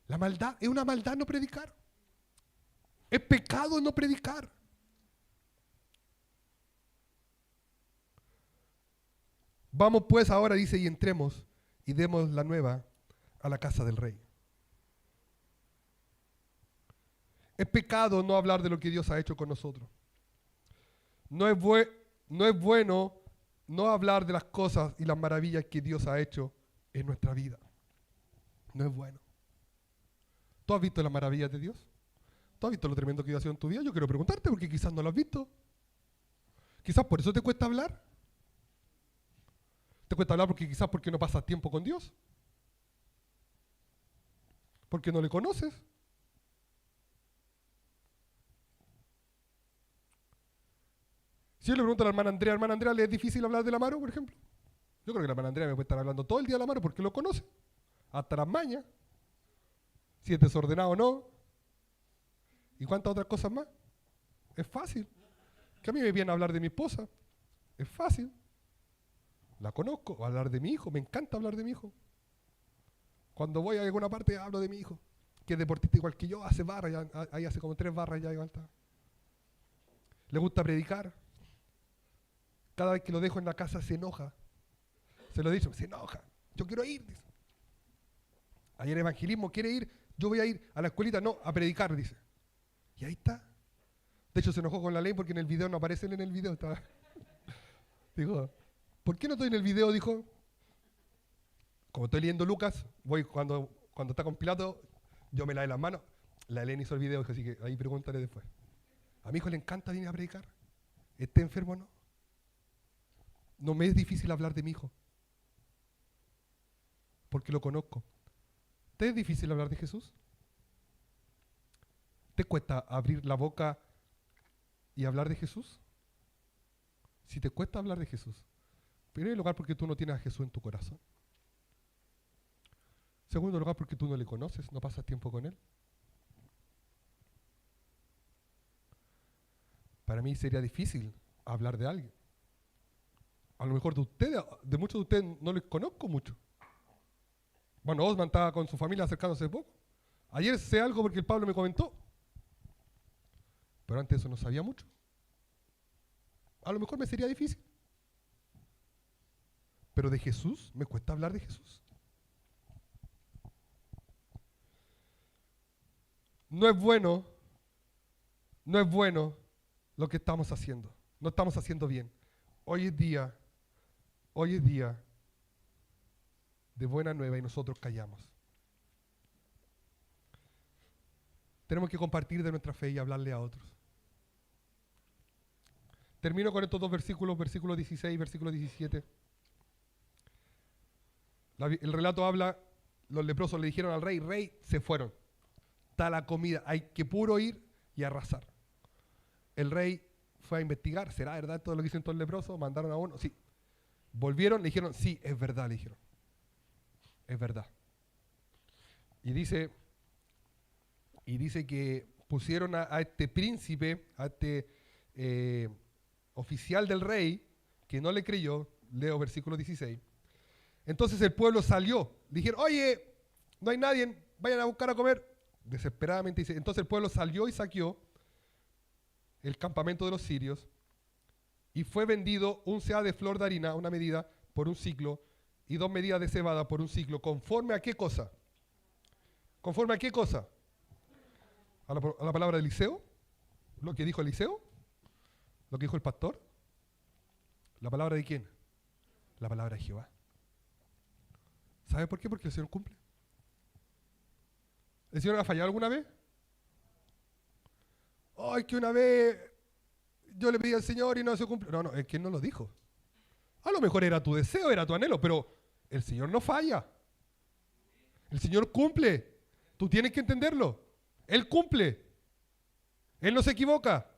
[SPEAKER 1] La maldad. Es una maldad no predicar. Es pecado no predicar. Vamos pues ahora, dice, y entremos y demos la nueva a la casa del rey. Es pecado no hablar de lo que Dios ha hecho con nosotros. No es bueno no hablar de las cosas y las maravillas que Dios ha hecho en nuestra vida. No es bueno. ¿Tú has visto las maravillas de Dios? ¿Tú has visto lo tremendo que Dios ha sido en tu vida? Yo quiero preguntarte porque quizás no lo has visto. Quizás por eso te cuesta hablar. Te cuesta hablar porque no pasas tiempo con Dios. Porque no le conoces. Si yo le pregunto a la hermana Andrea, ¿le es difícil hablar del Amaro, por ejemplo? Yo creo que la hermana Andrea me puede estar hablando todo el día del Amaro porque lo conoce. Hasta las mañas. Si es desordenado o no. ¿Y cuántas otras cosas más? Es fácil. Que a mí me viene a hablar de mi esposa. Es fácil. La conozco. O hablar de mi hijo. Me encanta hablar de mi hijo. Cuando voy a alguna parte hablo de mi hijo. Que es deportista igual que yo. Hace barras. Ahí hace como 3 barras ya igual está. Le gusta predicar. Cada vez que lo dejo en la casa se enoja. Se lo he dicho. Se enoja. Yo quiero ir. Dice. Ayer evangelismo quiere ir. Yo voy a ir a la escuelita. No, a predicar, dice. Y ahí está. De hecho, se enojó con la ley porque en el video no aparece él en el video. Estaba. Dijo, ¿por qué no estoy en el video? Dijo. Como estoy leyendo Lucas, voy cuando está con Pilato, yo me lavé las manos. La Elena hizo el video, así que ahí pregúntale después. A mi hijo le encanta venir a predicar. ¿Esté enfermo o no? No me es difícil hablar de mi hijo. Porque lo conozco. ¿Te es difícil hablar de Jesús? ¿Te cuesta abrir la boca y hablar de Jesús? Si te cuesta hablar de Jesús, en primer lugar porque tú no tienes a Jesús en tu corazón. Segundo lugar porque tú no le conoces, no pasas tiempo con Él. Para mí sería difícil hablar de alguien. A lo mejor de muchos de ustedes no les conozco mucho. Bueno, Osman estaba con su familia acercándose poco. Ayer sé algo porque el Pablo me comentó. Pero antes de eso no sabía mucho. A lo mejor me sería difícil. pero de Jesús, me cuesta hablar de Jesús. No es bueno lo que estamos haciendo. No estamos haciendo bien. Hoy es día de buena nueva y nosotros callamos. Tenemos que compartir de nuestra fe y hablarle a otros. Termino con estos dos versículos, versículo 16 y versículo 17. El relato habla, los leprosos le dijeron al rey, rey, se fueron. Está la comida, hay que puro ir y arrasar. El rey fue a investigar, ¿será verdad todo lo que dicen todos los leprosos? Mandaron a uno, sí. Volvieron, le dijeron, sí, es verdad, le dijeron. Es verdad. Y dice que pusieron a este príncipe, a este oficial del rey, que no le creyó, leo versículo 16. Entonces el pueblo salió, le dijeron, oye, no hay nadie, vayan a buscar a comer. Desesperadamente dice, entonces el pueblo salió y saqueó el campamento de los sirios y fue vendido un seah de flor de harina, una medida, por un ciclo, y 2 medidas de cebada por un ciclo. ¿Conforme a qué cosa? ¿Conforme a qué cosa? ¿A la palabra de Eliseo? ¿Lo que dijo Eliseo? ¿Lo que dijo el pastor? ¿La palabra de quién? La palabra de Jehová. ¿Sabe por qué? Porque el Señor cumple. ¿El Señor ha fallado alguna vez? Ay, que una vez yo le pedí al Señor y no se cumplió. No, es que Él no lo dijo. A lo mejor era tu deseo, era tu anhelo, pero el Señor no falla. El Señor cumple. Tú tienes que entenderlo. Él cumple. Él no se equivoca.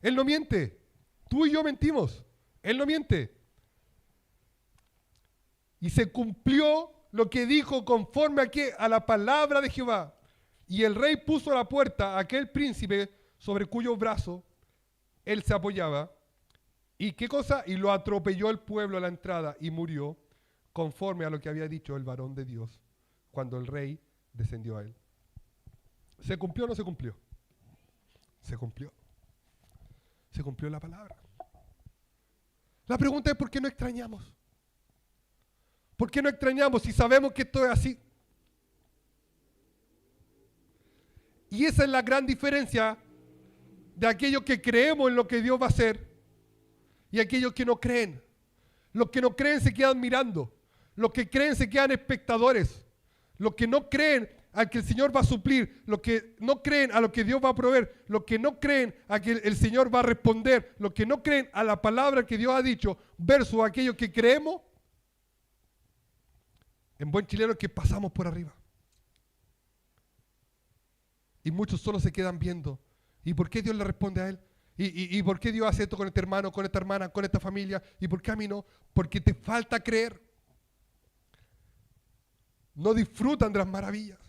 [SPEAKER 1] Él no miente. Tú y yo mentimos. Él no miente. Y se cumplió lo que dijo conforme a la palabra de Jehová. Y el rey puso a la puerta a aquel príncipe sobre cuyo brazo él se apoyaba. ¿Y qué cosa? Y lo atropelló el pueblo a la entrada y murió conforme a lo que había dicho el varón de Dios cuando el rey descendió a él. ¿Se cumplió o no se cumplió? Se cumplió. Se cumplió la palabra. La pregunta es ¿por qué no extrañamos? ¿Por qué no extrañamos si sabemos que esto es así? Y esa es la gran diferencia de aquellos que creemos en lo que Dios va a hacer y aquellos que no creen. Los que no creen se quedan mirando. Los que creen se quedan espectadores. Los que no creen a que el Señor va a suplir. Los que no creen a lo que Dios va a proveer. Los que no creen a que el Señor va a responder. Los que no creen a la palabra que Dios ha dicho versus aquellos que creemos. En buen chileno, que pasamos por arriba. Y muchos solo se quedan viendo. ¿Y por qué Dios le responde a él? ¿Y por qué Dios hace esto con este hermano, con esta hermana, con esta familia? ¿Y por qué a mí no? Porque te falta creer. No disfrutan de las maravillas.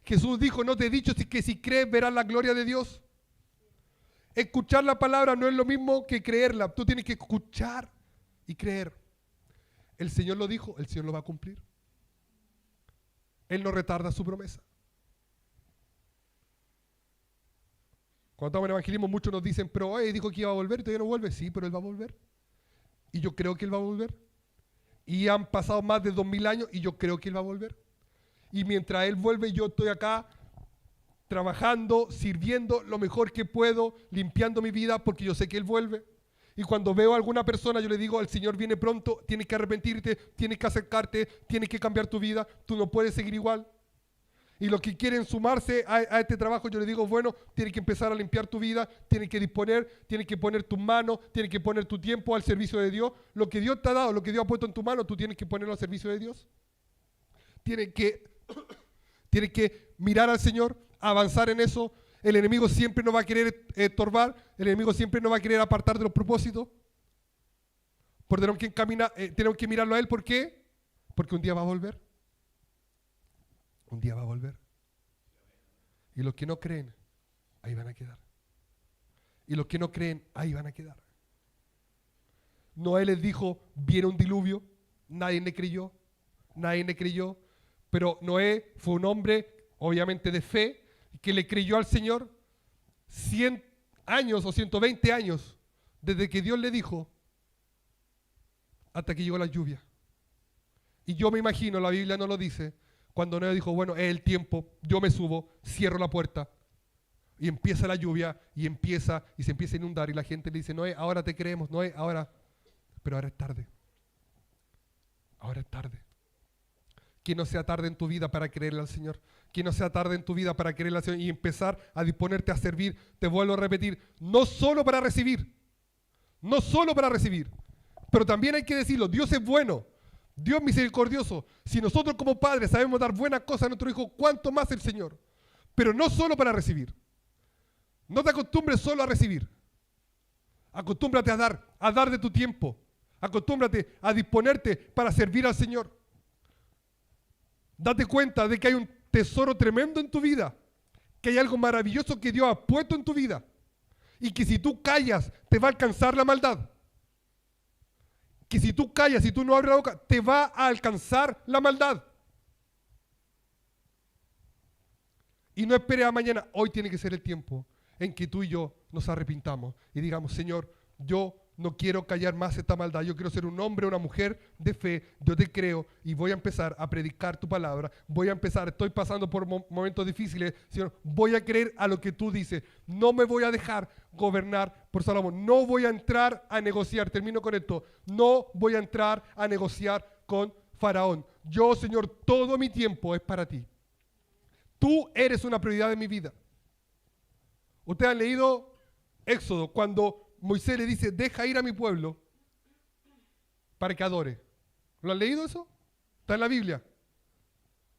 [SPEAKER 1] Jesús dijo, no te he dicho que si crees verás la gloria de Dios. Escuchar la palabra no es lo mismo que creerla. Tú tienes que escuchar y creer. El Señor lo dijo, el Señor lo va a cumplir. Él no retarda su promesa. Cuando estamos en evangelismo, muchos nos dicen, pero dijo que iba a volver y todavía no vuelve. Sí, pero Él va a volver. Y yo creo que Él va a volver. Y han pasado más de 2000 años y yo creo que Él va a volver. Y mientras Él vuelve, yo estoy acá trabajando, sirviendo lo mejor que puedo, limpiando mi vida porque yo sé que Él vuelve. Y cuando veo a alguna persona, yo le digo, el Señor viene pronto, tienes que arrepentirte, tienes que acercarte, tienes que cambiar tu vida, tú no puedes seguir igual. Y los que quieren sumarse a este trabajo, yo les digo, bueno, tienes que empezar a limpiar tu vida, tienes que disponer, tienes que poner tus manos, tienes que poner tu tiempo al servicio de Dios. Lo que Dios te ha dado, lo que Dios ha puesto en tu mano, tú tienes que ponerlo al servicio de Dios. Tienes que mirar al Señor, avanzar en eso. El enemigo siempre nos va a querer estorbar, el enemigo siempre nos va a querer apartar de los propósitos. Por tenemos que mirarlo a Él, ¿por qué? Porque un día va a volver. Un día va a volver. Y los que no creen, ahí van a quedar. Y los que no creen, ahí van a quedar. Noé les dijo, viene un diluvio, nadie le creyó, pero Noé fue un hombre, obviamente de fe, que le creyó al Señor 100 años o 120 años, desde que Dios le dijo, hasta que llegó la lluvia. Y yo me imagino, la Biblia no lo dice, cuando Noé dijo, bueno, es el tiempo, yo me subo, cierro la puerta, y empieza la lluvia, y se empieza a inundar, y la gente le dice, Noé, ahora te creemos, Noé, ahora, pero ahora es tarde. Ahora es tarde. Que no sea tarde en tu vida para creerle al Señor. Que no sea tarde en tu vida para creerle al Señor y empezar a disponerte a servir. Te vuelvo a repetir, no solo para recibir, no solo para recibir, pero también hay que decirlo, Dios es bueno, Dios es misericordioso. Si nosotros como padres sabemos dar buenas cosas a nuestro hijo, ¿cuánto más el Señor? Pero no solo para recibir. No te acostumbres solo a recibir. Acostúmbrate a dar de tu tiempo. Acostúmbrate a disponerte para servir al Señor. Date cuenta de que hay un tesoro tremendo en tu vida, que hay algo maravilloso que Dios ha puesto en tu vida y que si tú callas te va a alcanzar la maldad. Que si tú callas, si tú no abres la boca, te va a alcanzar la maldad. Y no esperes a mañana, hoy tiene que ser el tiempo en que tú y yo nos arrepintamos y digamos, Señor, yo no quiero callar más esta maldad, yo quiero ser un hombre o una mujer de fe, yo te creo y voy a empezar a predicar tu palabra, estoy pasando por momentos difíciles, Señor, voy a creer a lo que tú dices, no me voy a dejar gobernar por Salomón, no voy a entrar a negociar, termino con esto, no voy a entrar a negociar con Faraón, yo, Señor, todo mi tiempo es para ti, tú eres una prioridad de mi vida. Ustedes han leído Éxodo, cuando Moisés le dice, deja ir a mi pueblo para que adore. ¿Lo han leído eso? Está en la Biblia.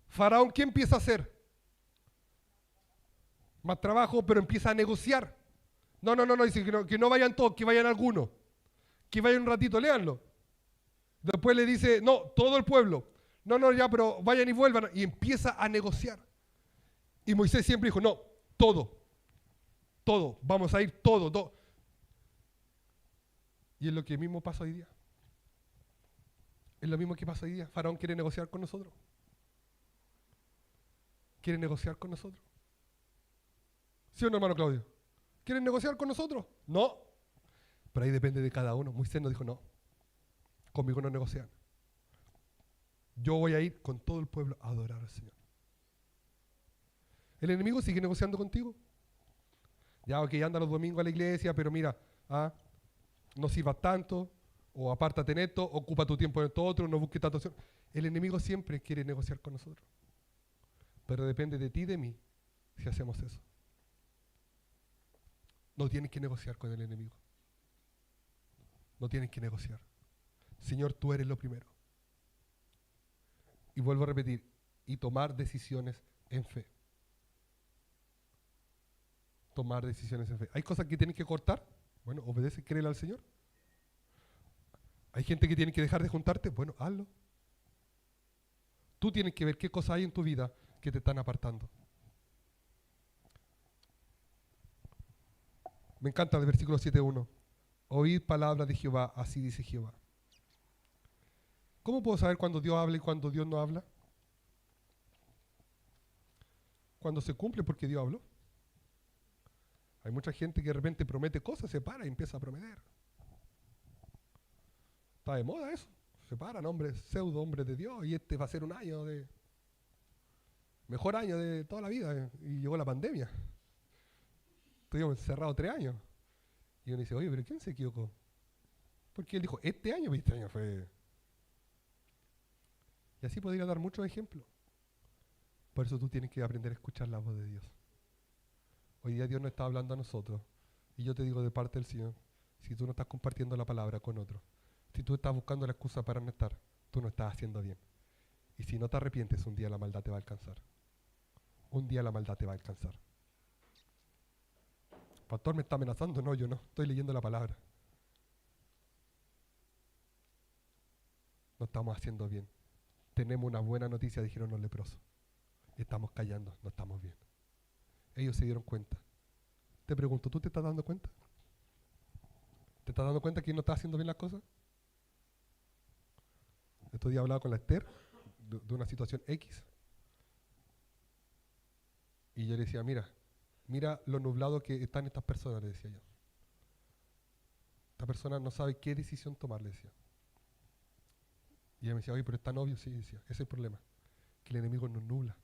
[SPEAKER 1] Faraón, ¿qué empieza a hacer? Más trabajo, pero empieza a negociar. No, dice que no vayan todos, que vayan algunos. Que vayan un ratito, léanlo. Después le dice, no, todo el pueblo. No, ya, pero vayan y vuelvan. Y empieza a negociar. Y Moisés siempre dijo, no, todo, vamos a ir todo. Y es lo que mismo pasa hoy día. Es lo mismo que pasa hoy día. Faraón quiere negociar con nosotros. ¿Quiere negociar con nosotros? ¿Sí o no, hermano Claudio? ¿Quieren negociar con nosotros? No. Pero ahí depende de cada uno. Moisés nos dijo, no, conmigo no negocian. Yo voy a ir con todo el pueblo a adorar al Señor. El enemigo sigue negociando contigo. Ya, ok, anda los domingos a la iglesia, pero mira, no sirvas tanto, o apártate en esto, ocupa tu tiempo en esto otro, no busques tanto. El enemigo siempre quiere negociar con nosotros. Pero depende de ti y de mí si hacemos eso. No tienes que negociar con el enemigo. No tienes que negociar. Señor, tú eres lo primero. Y vuelvo a repetir, y tomar decisiones en fe. Tomar decisiones en fe. ¿Hay cosas que tienes que cortar? Bueno, obedece y créele al Señor. ¿Hay gente que tiene que dejar de juntarte? Bueno, hazlo. Tú tienes que ver qué cosas hay en tu vida que te están apartando. Me encanta el versículo 7.1. Oíd palabra de Jehová, así dice Jehová. ¿Cómo puedo saber cuando Dios habla y cuando Dios no habla? Cuando se cumple porque Dios habló. Hay mucha gente que de repente promete cosas, se para y empieza a prometer. Está de moda eso. Se paran hombres, pseudo hombres de Dios, y este va a ser un año de... mejor año de toda la vida. Y llegó la pandemia. Estuvimos encerrados 3 años. Y uno dice, oye, pero ¿quién se equivocó? Porque él dijo, este año fue... Y así podría dar muchos ejemplos. Por eso tú tienes que aprender a escuchar la voz de Dios. Hoy día Dios no está hablando a nosotros. Y yo te digo de parte del Señor, si tú no estás compartiendo la palabra con otros, si tú estás buscando la excusa para no estar, tú no estás haciendo bien. Y si no te arrepientes, un día la maldad te va a alcanzar. Un día la maldad te va a alcanzar. Pastor, ¿me está amenazando? No, yo no. Estoy leyendo la palabra. No estamos haciendo bien. Tenemos una buena noticia, dijeron los leprosos. Estamos callando, no estamos bien. Ellos se dieron cuenta. Te pregunto, ¿tú te estás dando cuenta? ¿Te estás dando cuenta que no estás haciendo bien las cosas? Estos días hablaba con la Esther de una situación X. Y yo le decía, mira lo nublado que están estas personas, le decía yo. Esta persona no sabe qué decisión tomar, le decía. Y ella me decía, oye, pero es tan obvio. Sí, decía, ese es el problema, que el enemigo nos nubla.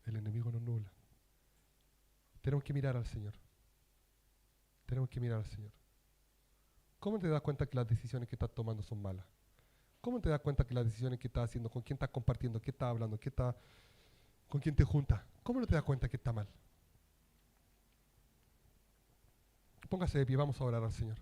[SPEAKER 1] El enemigo nos nubla. Tenemos que mirar al Señor. Tenemos que mirar al Señor. ¿Cómo te das cuenta que las decisiones que estás tomando son malas? ¿Cómo te das cuenta que las decisiones que estás haciendo, con quién estás compartiendo, qué estás hablando, con quién te juntas? ¿Cómo no te das cuenta que está mal? Póngase de pie, vamos a orar al Señor.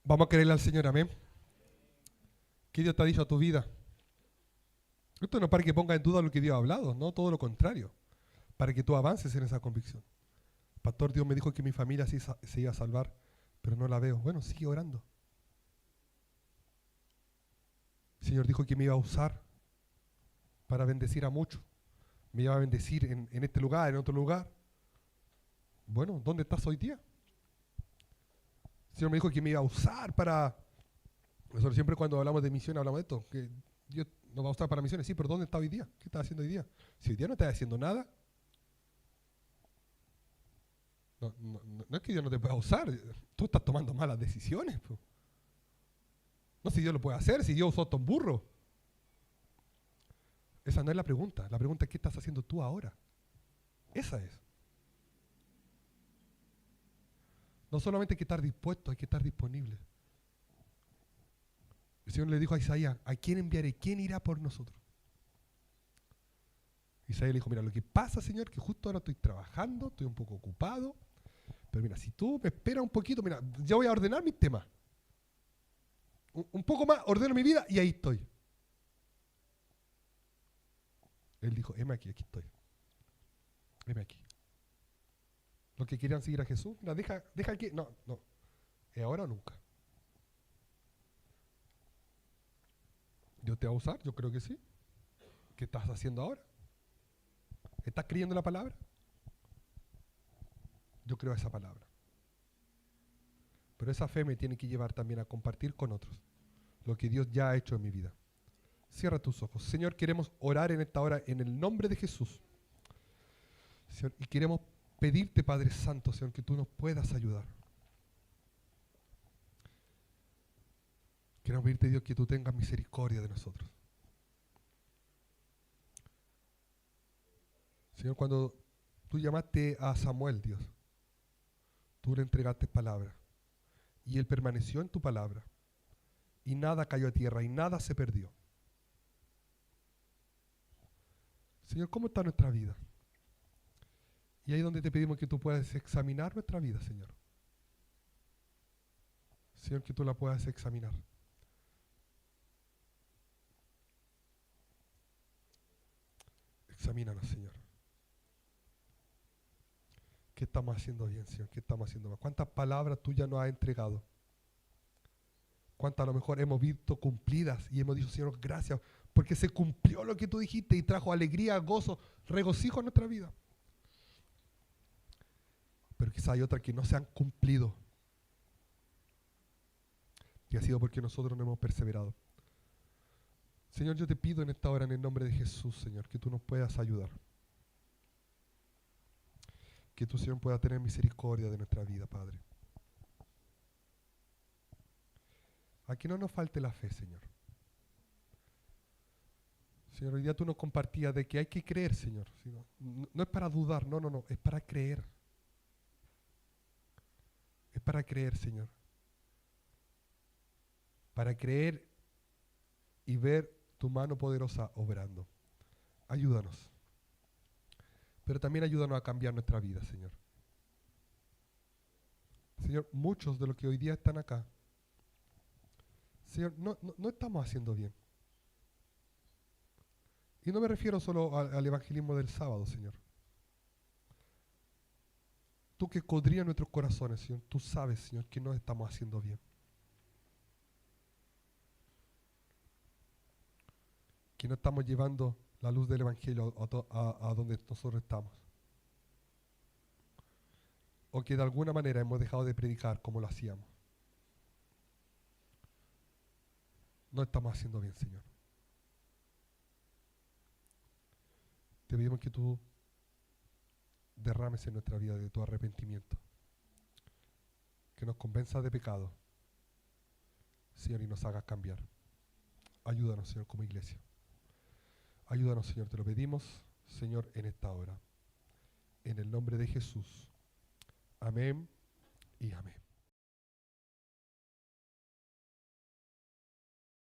[SPEAKER 1] Vamos a creerle al Señor, amén. ¿Qué Dios te ha dicho a tu vida? Esto no es para que ponga en duda lo que Dios ha hablado, no, todo lo contrario, para que tú avances en esa convicción. Pastor, Dios me dijo que mi familia se iba a salvar, pero no la veo. Bueno, sigue orando. El Señor dijo que me iba a usar para bendecir a muchos. Me iba a bendecir en este lugar, en otro lugar. Bueno, ¿dónde estás hoy día? El Señor me dijo que me iba a usar para... Nosotros siempre cuando hablamos de misión hablamos de esto, que Dios nos va a usar para misiones. Sí, pero ¿dónde está hoy día? ¿Qué estás haciendo hoy día? Si hoy día no estás haciendo nada, no es que Dios no te pueda usar, tú estás tomando malas decisiones. Po. No si Dios lo puede hacer, si Dios usó a un burro. Esa no es la pregunta es ¿qué estás haciendo tú ahora? Esa es. No solamente hay que estar dispuesto, hay que estar disponible. El Señor le dijo a Isaías, ¿a quién enviaré? ¿Quién irá por nosotros? Isaías le dijo, mira, lo que pasa, Señor, que justo ahora estoy trabajando, estoy un poco ocupado, pero mira, si tú me esperas un poquito, mira, ya voy a ordenar mis temas. Un poco más, ordeno mi vida y ahí estoy. Él dijo, heme aquí, aquí estoy. Heme aquí. Los que querían seguir a Jesús, mira, deja aquí. No, ¿es ahora o nunca? ¿Dios te va a usar? Yo creo que sí. ¿Qué estás haciendo ahora? ¿Estás creyendo la palabra? Yo creo esa palabra. Pero esa fe me tiene que llevar también a compartir con otros lo que Dios ya ha hecho en mi vida. Cierra tus ojos. Señor, queremos orar en esta hora en el nombre de Jesús. Señor, y queremos pedirte, Padre Santo, Señor, que tú nos puedas ayudar. Queremos pedirte, Dios, que tú tengas misericordia de nosotros. Señor, cuando tú llamaste a Samuel, Dios, tú le entregaste palabra y él permaneció en tu palabra y nada cayó a tierra y nada se perdió. Señor, ¿cómo está nuestra vida? Y ahí es donde te pedimos que tú puedas examinar nuestra vida, Señor. Señor, que tú la puedas examinar. Examínanos, Señor. ¿Qué estamos haciendo bien, Señor? ¿Qué estamos haciendo mal? ¿Cuántas palabras tú ya nos has entregado? ¿Cuántas a lo mejor hemos visto cumplidas y hemos dicho, Señor, gracias, porque se cumplió lo que tú dijiste y trajo alegría, gozo, regocijo a nuestra vida? Pero quizá hay otras que no se han cumplido. Y ha sido porque nosotros no hemos perseverado. Señor, yo te pido en esta hora, en el nombre de Jesús, Señor, que tú nos puedas ayudar. Que tú, Señor, puedas tener misericordia de nuestra vida, Padre. A que no nos falte la fe, Señor. Señor, hoy día tú nos compartías de que hay que creer, Señor. No es para dudar, no, es para creer. Es para creer, Señor. Para creer y ver tu mano poderosa obrando. Ayúdanos. Pero también ayúdanos a cambiar nuestra vida, Señor. Señor, muchos de los que hoy día están acá, Señor, no estamos haciendo bien. Y no me refiero solo al evangelismo del sábado, Señor. Tú que escudriñas nuestros corazones, Señor, tú sabes, Señor, que no estamos haciendo bien. Que no estamos llevando la luz del Evangelio a donde nosotros estamos. O que de alguna manera hemos dejado de predicar como lo hacíamos. no estamos haciendo bien, Señor. Te pedimos que tú derrames en nuestra vida de tu arrepentimiento, que nos convenzas de pecado, Señor, y nos hagas cambiar. Ayúdanos, Señor, como iglesia. Ayúdanos, Señor, te lo pedimos, Señor, en esta hora. En el nombre de Jesús. Amén y amén.